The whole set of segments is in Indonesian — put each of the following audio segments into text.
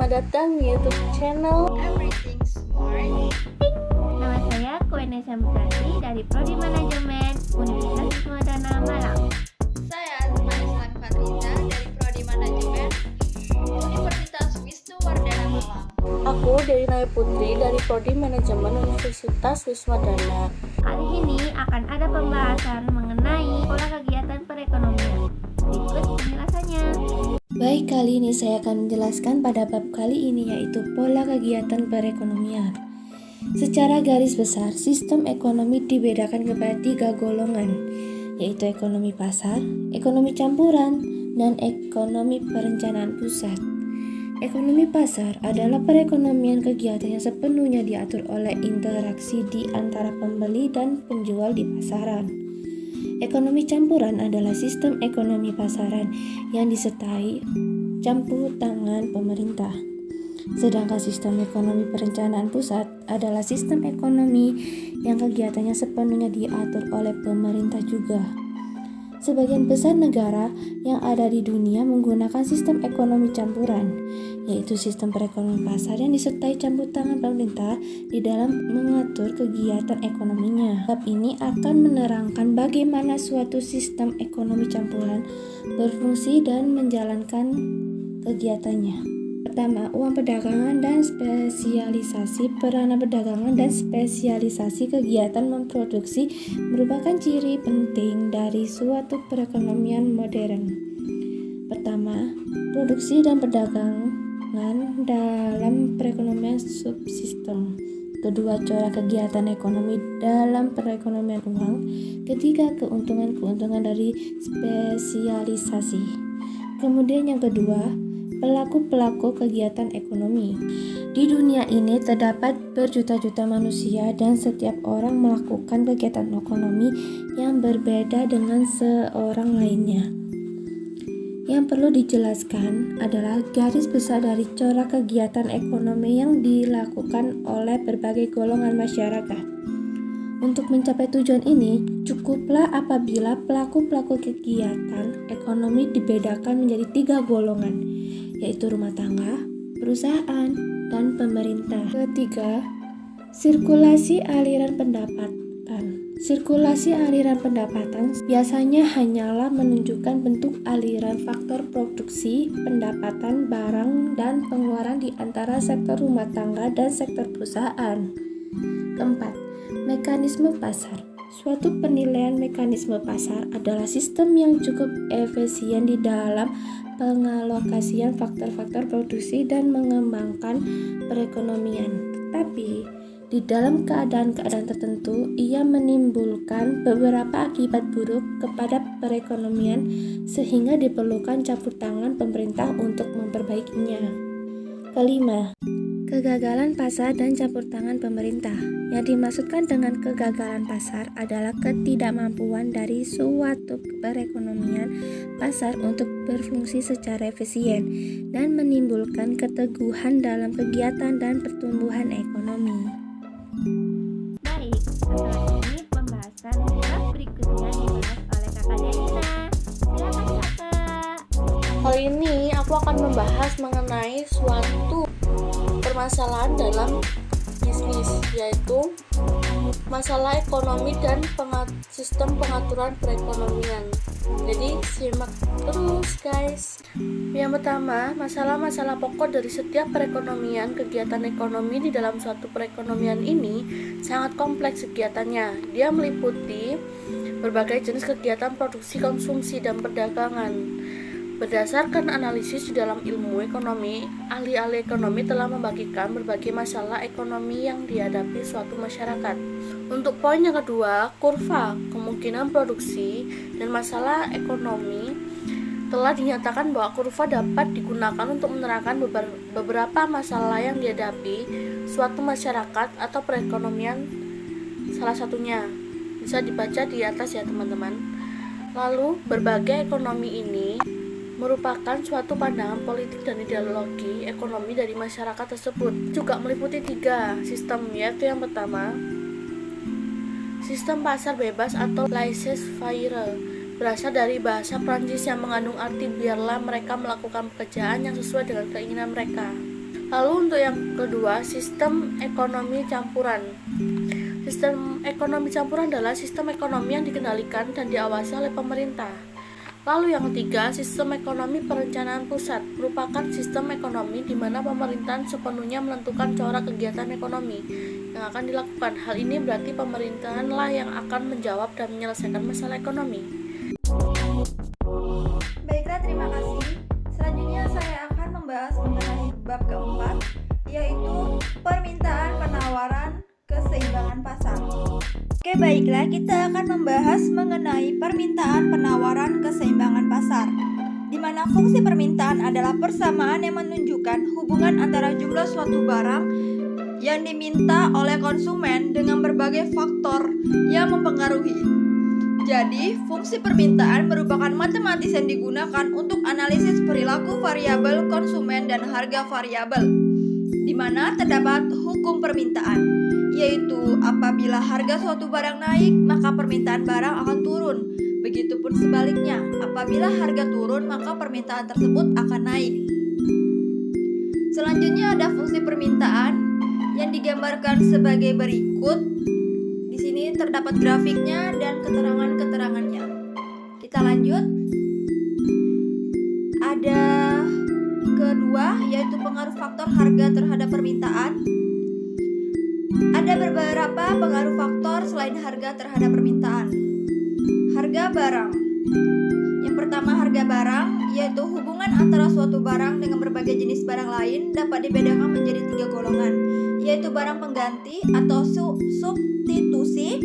selamat datang di YouTube channel Everything Smart. Nama saya Koenesia Mukrasi dari Prodi Manajemen Universitas Wisma-Dana Malang. Saya Azma Islan Fatriza dari Prodi Manajemen Universitas Wisnu-Wardana Malang. Aku Dewi Naya Putri dari Prodi Manajemen Universitas Wisma-Dana. Kali ini akan ada pembahasan mengenai pola kegiatan perekonomian. Berikut penjelasannya. Baik, kali ini saya akan menjelaskan pada bab kali ini yaitu pola kegiatan perekonomian. Secara garis besar, sistem ekonomi dibedakan kepada 3 golongan, yaitu ekonomi pasar, ekonomi campuran, dan ekonomi perencanaan pusat. Ekonomi pasar adalah perekonomian kegiatan yang sepenuhnya diatur oleh interaksi di antara pembeli dan penjual di pasaran. Ekonomi campuran adalah sistem ekonomi pasaran yang disertai campur tangan pemerintah. Sedangkan sistem ekonomi perencanaan pusat adalah sistem ekonomi yang kegiatannya sepenuhnya diatur oleh pemerintah juga. Sebagian besar negara yang ada di dunia menggunakan sistem ekonomi campuran, yaitu sistem perekonomian pasar yang disertai campur tangan pemerintah di dalam mengatur kegiatan ekonominya. Bab ini akan menerangkan bagaimana suatu sistem ekonomi campuran berfungsi dan menjalankan kegiatannya. Pertama, uang perdagangan dan spesialisasi. Peranan perdagangan dan spesialisasi kegiatan memproduksi merupakan ciri penting dari suatu perekonomian modern. Pertama, produksi dan perdagangan dalam perekonomian subsistem. Kedua, corak kegiatan ekonomi dalam perekonomian uang. Ketiga, keuntungan-keuntungan dari spesialisasi. Kemudian yang kedua, pelaku-pelaku kegiatan ekonomi. Di dunia ini terdapat berjuta-juta manusia dan setiap orang melakukan kegiatan ekonomi yang berbeda dengan seorang lainnya. Yang perlu dijelaskan adalah garis besar dari corak kegiatan ekonomi yang dilakukan oleh berbagai golongan masyarakat. Untuk mencapai tujuan ini, cukuplah apabila pelaku-pelaku kegiatan ekonomi dibedakan menjadi 3 golongan, yaitu rumah tangga, perusahaan, dan pemerintah. Ketiga, sirkulasi aliran pendapatan. Sirkulasi aliran pendapatan biasanya hanyalah menunjukkan bentuk aliran faktor produksi, pendapatan, barang, dan pengeluaran di antara sektor rumah tangga dan sektor perusahaan. Keempat, mekanisme pasar. Suatu penilaian mekanisme pasar adalah sistem yang cukup efisien di dalam pengalokasian faktor-faktor produksi dan mengembangkan perekonomian. Tetapi, di dalam keadaan-keadaan tertentu, ia menimbulkan beberapa akibat buruk kepada perekonomian sehingga diperlukan campur tangan pemerintah untuk memperbaikinya. Kelima, kegagalan pasar dan campur tangan pemerintah. Yang dimaksudkan dengan kegagalan pasar adalah ketidakmampuan dari suatu perekonomian pasar untuk berfungsi secara efisien dan menimbulkan keteguhan dalam kegiatan dan pertumbuhan ekonomi. Baik, setelah ini pembahasan bab berikutnya dibahas oleh Kakak Delina. Silakan Kakak. Kali ini aku akan membahas mengenai suatu permasalahan dalam bisnis, yaitu masalah ekonomi dan sistem pengaturan perekonomian. Jadi simak terus guys. Yang pertama, masalah-masalah pokok dari setiap perekonomian. Kegiatan ekonomi di dalam suatu perekonomian ini sangat kompleks kegiatannya. Dia meliputi berbagai jenis kegiatan produksi, konsumsi, dan perdagangan. Berdasarkan analisis di dalam ilmu ekonomi, ahli-ahli ekonomi telah membagikan berbagai masalah ekonomi yang dihadapi suatu masyarakat. Untuk poin yang kedua, kurva kemungkinan produksi dan masalah ekonomi telah dinyatakan bahwa kurva dapat digunakan untuk menerangkan beberapa masalah yang dihadapi suatu masyarakat atau perekonomian. Salah satunya bisa dibaca di atas ya teman-teman. Lalu, berbagai ekonomi ini merupakan suatu pandangan politik dan ideologi ekonomi dari masyarakat tersebut. Juga meliputi 3 sistem, yaitu yang pertama, sistem pasar bebas atau laissez-faire, berasal dari bahasa Prancis yang mengandung arti biarlah mereka melakukan pekerjaan yang sesuai dengan keinginan mereka. Lalu untuk yang kedua, sistem ekonomi campuran. Sistem ekonomi campuran adalah sistem ekonomi yang dikendalikan dan diawasi oleh pemerintah. Lalu yang ketiga, sistem ekonomi perencanaan pusat merupakan sistem ekonomi di mana pemerintahan sepenuhnya menentukan corak kegiatan ekonomi yang akan dilakukan. Hal ini berarti pemerintahanlah yang akan menjawab dan menyelesaikan masalah ekonomi. Baiklah, terima kasih. Selanjutnya saya akan membahas mengenai bab keempat, yaitu permintaan, penawaran, keseimbangan pasar. Oke, baiklah, kita akan membahas mengenai permintaan, penawaran, keseimbangan pasar, di mana fungsi permintaan adalah persamaan yang menunjukkan hubungan antara jumlah suatu barang yang diminta oleh konsumen dengan berbagai faktor yang mempengaruhi. Jadi, fungsi permintaan merupakan matematis yang digunakan untuk analisis perilaku variabel konsumen dan harga variabel, di mana terdapat hukum permintaan, yaitu apabila harga suatu barang naik, maka permintaan barang akan turun. Begitupun sebaliknya, apabila harga turun, maka permintaan tersebut akan naik. Selanjutnya ada fungsi permintaan yang digambarkan sebagai berikut. Di sini terdapat grafiknya dan keterangan-keterangannya. Kita lanjut. Ada kedua, yaitu pengaruh faktor harga terhadap permintaan. Ada beberapa pengaruh faktor selain harga terhadap permintaan. Harga barang. Yang pertama, harga barang, yaitu hubungan antara suatu barang dengan berbagai jenis barang lain dapat dibedakan menjadi 3 golongan, yaitu barang pengganti atau substitusi,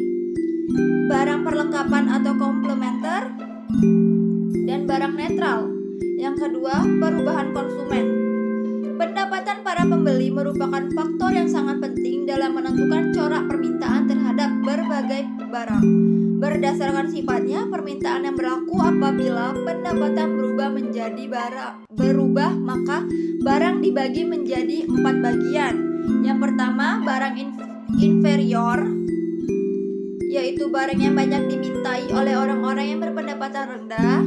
barang perlengkapan atau komplementer, dan barang netral. Yang kedua, perubahan konsumen. Pendapatan para pembeli merupakan faktor yang sangat penting dalam menentukan corak permintaan terhadap berbagai barang. Berdasarkan sifatnya, permintaan yang berlaku apabila pendapatan berubah, maka barang dibagi menjadi 4 bagian. Yang pertama, barang inferior, yaitu barang yang banyak dimintai oleh orang-orang yang berpendapatan rendah.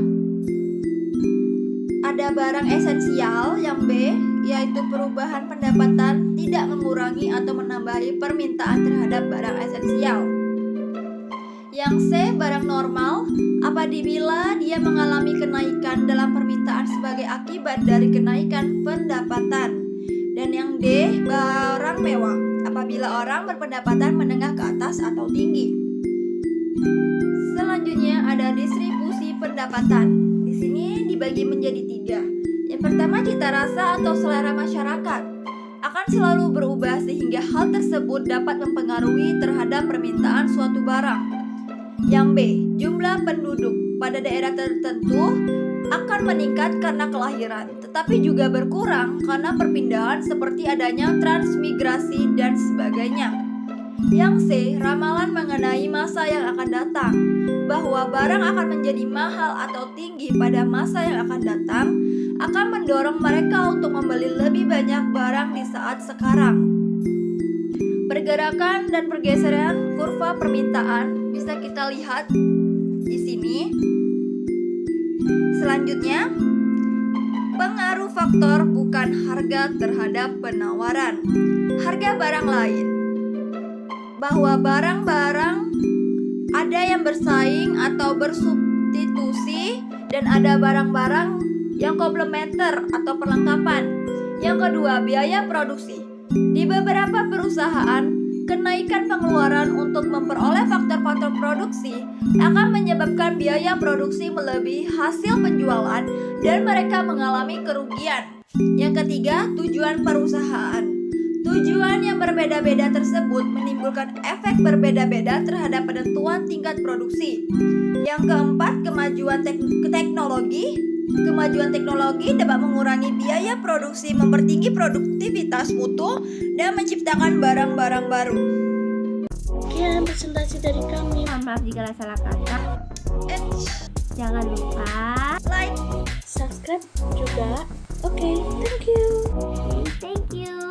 Ada barang esensial, yang B, yaitu perubahan pendapatan tidak mengurangi atau menambahi permintaan terhadap barang esensial. Yang C, barang normal, apabila dia mengalami kenaikan dalam permintaan sebagai akibat dari kenaikan pendapatan. Dan yang D, barang mewah, apabila orang berpendapatan menengah ke atas atau tinggi. Selanjutnya ada distribusi pendapatan. Di sini dibagi menjadi 3. Yang pertama, cita rasa atau selera masyarakat akan selalu berubah sehingga hal tersebut dapat mempengaruhi terhadap permintaan suatu barang. Yang B, jumlah penduduk pada daerah tertentu akan meningkat karena kelahiran, tetapi juga berkurang karena perpindahan seperti adanya transmigrasi dan sebagainya. Yang C, ramalan mengenai masa yang akan datang, bahwa barang akan menjadi mahal atau tinggi pada masa yang akan datang, akan mendorong mereka untuk membeli lebih banyak barang di saat sekarang. Pergerakan dan pergeseran kurva permintaan bisa kita lihat di sini. Selanjutnya, pengaruh faktor bukan harga terhadap penawaran. Harga barang lain, bahwa barang-barang ada yang bersaing atau bersubstitusi dan ada barang-barang yang komplementer atau perlengkapan. Yang kedua, biaya produksi. Di beberapa perusahaan, kenaikan pengeluaran untuk memperoleh faktor-faktor produksi akan menyebabkan biaya produksi melebihi hasil penjualan dan mereka mengalami kerugian. Yang ketiga, tujuan perusahaan. Tujuan yang berbeda-beda tersebut menimbulkan efek berbeda-beda terhadap penentuan tingkat produksi. Yang keempat, kemajuan teknologi. Kemajuan teknologi dapat mengurangi biaya produksi, mempertinggi produktivitas mutu, dan menciptakan barang-barang baru. Sekian presentasi dari kami. Maaf jika salah kata. Jangan lupa Like, Subscribe juga. Oke, thank you. thank you.